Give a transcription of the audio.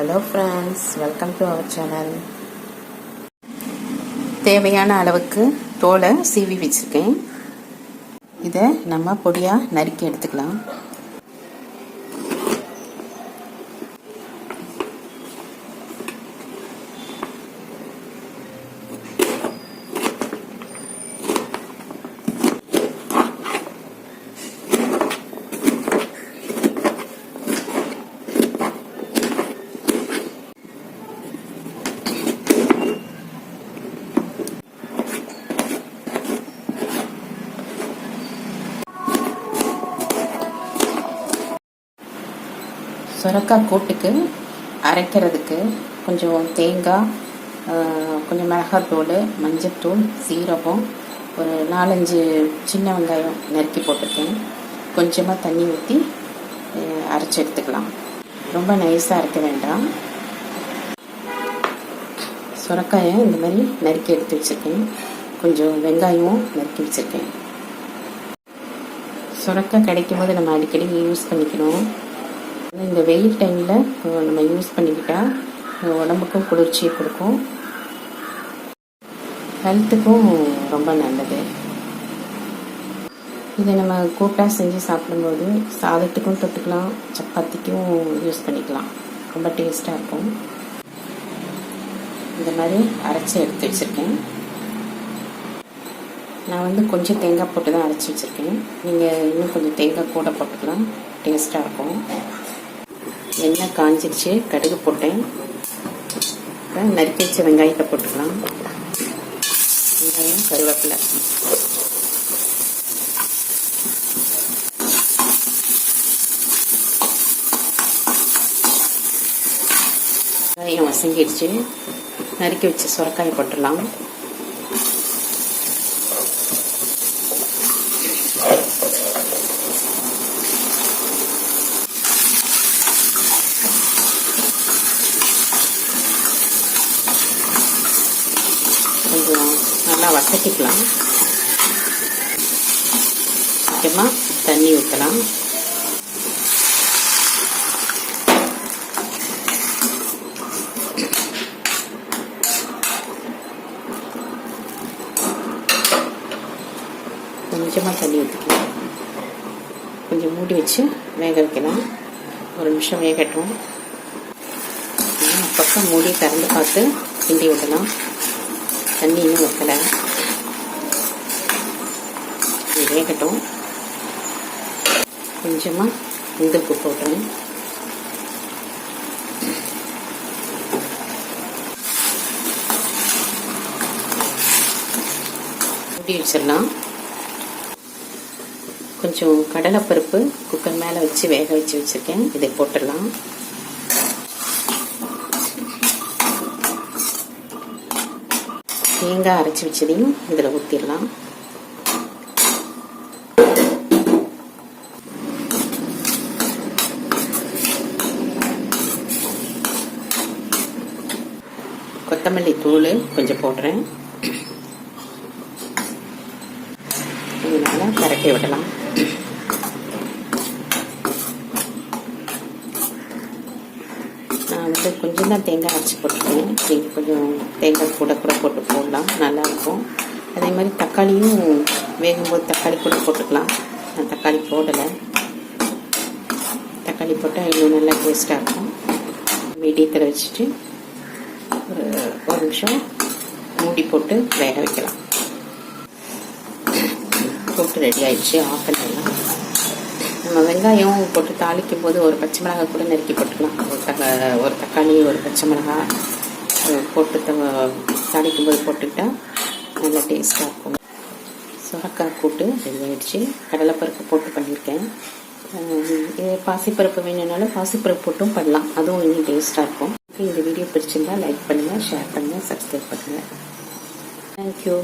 Hello friends, welcome to our channel. தேவையான அளவுக்கு தோலை சீவி வச்சுருக்கேன். இதை நம்ம பொடியாக நறுக்கி எடுத்துக்கலாம். சுரக்காய் கூட்டுக்கு அரைக்கிறதுக்கு கொஞ்சம் தேங்காய், கொஞ்சம் மிளகாத்தூள், மஞ்சத்தூள், சீரகம், ஒரு 4-5 சின்ன வெங்காயம் நறுக்கி போட்டிருக்கேன். கொஞ்சமாக தண்ணி ஊற்றி அரைச்சி எடுத்துக்கலாம். ரொம்ப நைஸாக அரைக்க வேண்டாம். சுரக்காயை இந்த மாதிரி நறுக்கி எடுத்து வச்சுருக்கேன். கொஞ்சம் வெங்காயமும் நறுக்கி வச்சுருக்கேன். சுரக்காய் கிடைக்கும் போது நம்ம அடிக்கடி யூஸ் பண்ணிக்கணும். இந்த வெயில் டைமில் நம்ம யூஸ் பண்ணிக்கிட்டால் உடம்புக்கும் குளிர்ச்சியை கொடுக்கும், ஹெல்த்துக்கும் ரொம்ப நல்லது. இதை நம்ம கூட்டாக செஞ்சு சாப்பிடும்போது சாதத்துக்கும் தொட்டுக்கலாம், சப்பாத்திக்கும் யூஸ் பண்ணிக்கலாம். ரொம்ப டேஸ்ட்டாக இருக்கும். இந்த மாதிரி அரைச்சி எடுத்து வச்சுருக்கேன். நான் கொஞ்சம் தேங்காய் போட்டு தான் அரைச்சி வச்சுருக்கேன். நீங்கள் இன்னும் கொஞ்சம் தேங்காய் கூட போட்டுக்கலாம், டேஸ்ட்டாக இருக்கும். எண்ணெய் காஞ்சிடுச்சு, கடுகு போட்டேன். நறுக்கி வச்ச வெங்காயத்தை போட்டுக்கலாம். வெங்காயம், கருவேப்பிலை. வெங்காயம் வசங்கிடுச்சு, நறுக்கி வச்ச சுரக்காயை போட்டுடலாம். கொஞ்சம் நல்லா வதக்கிக்கலாம். முக்கியமாக தண்ணி ஊற்றலாம். கொஞ்சமாக தண்ணி ஊற்றிக்கலாம். கொஞ்சம் மூடி வச்சு வேக வைக்கலாம். ஒரு நிமிஷம் வேகட்டும். பக்கம் மூடி திறந்து பார்த்து கிண்டி விடலாம். தண்ணி இன்னும் வைக்கலை, வேகட்டும். கொஞ்சமாக இந்துப்பு போட்டுறேன். மூடி வச்சிடலாம். கொஞ்சம் கடலைப்பருப்பு குக்கர் மேலே வச்சு வேக வச்சு வச்சுருக்கேன். இதை போட்டுடலாம். தேங்காய் அரைச்சி வச்சதையும் இதில் ஊற்றிடலாம். கொத்தமல்லி தூள் கொஞ்சம் போடுறேன். இதனால கரட்டி விடலாம். நான் கொஞ்சம் தான் தேங்காய் அரைச்சி போட்டுருக்கேன். நீங்கள் கொஞ்சம் தேங்காய் கூட போட்டு போடலாம், நல்லாயிருக்கும். அதே மாதிரி தக்காளியும் வேகும்போது தக்காளி கூட போட்டுக்கலாம். நான் தக்காளி போடலை. தக்காளி போட்டால் இன்னும் நல்லா டேஸ்ட்டாக இருக்கும். மீடியத்தில் வச்சுட்டு ஒரு நிமிஷம் மூடி போட்டு வேக வைக்கலாம். போட்டு ரெடி ஆயிடுச்சு. ஆஃப் பண்ணிடலாம். நம்ம வெங்காயம் போட்டு தாளிக்கும் போது ஒரு பச்சை மிளகாய் கூட நறுக்கி போட்டுக்கலாம். ஒரு தக்காளி, ஒரு பச்சை மிளகாய் போட்டு தாளிக்கும் போது போட்டுக்கிட்டா நல்லா டேஸ்ட்டாக இருக்கும். சுரக்காய் கூட்டு ரெடி ஆகிடுச்சு. கடலைப்பருப்பு போட்டு பண்ணியிருக்கேன். இது பாசிப்பருப்பு வேணும்னாலும் பாசிப்பருப்பு போட்டும் பண்ணலாம், அதுவும் இன்னும் டேஸ்ட்டாக இருக்கும். இந்த வீடியோ பிடிச்சிருந்தா லைக் பண்ணுங்கள், ஷேர் பண்ணுங்கள், சப்ஸ்கிரைப் பண்ணுங்கள். தேங்க்யூ.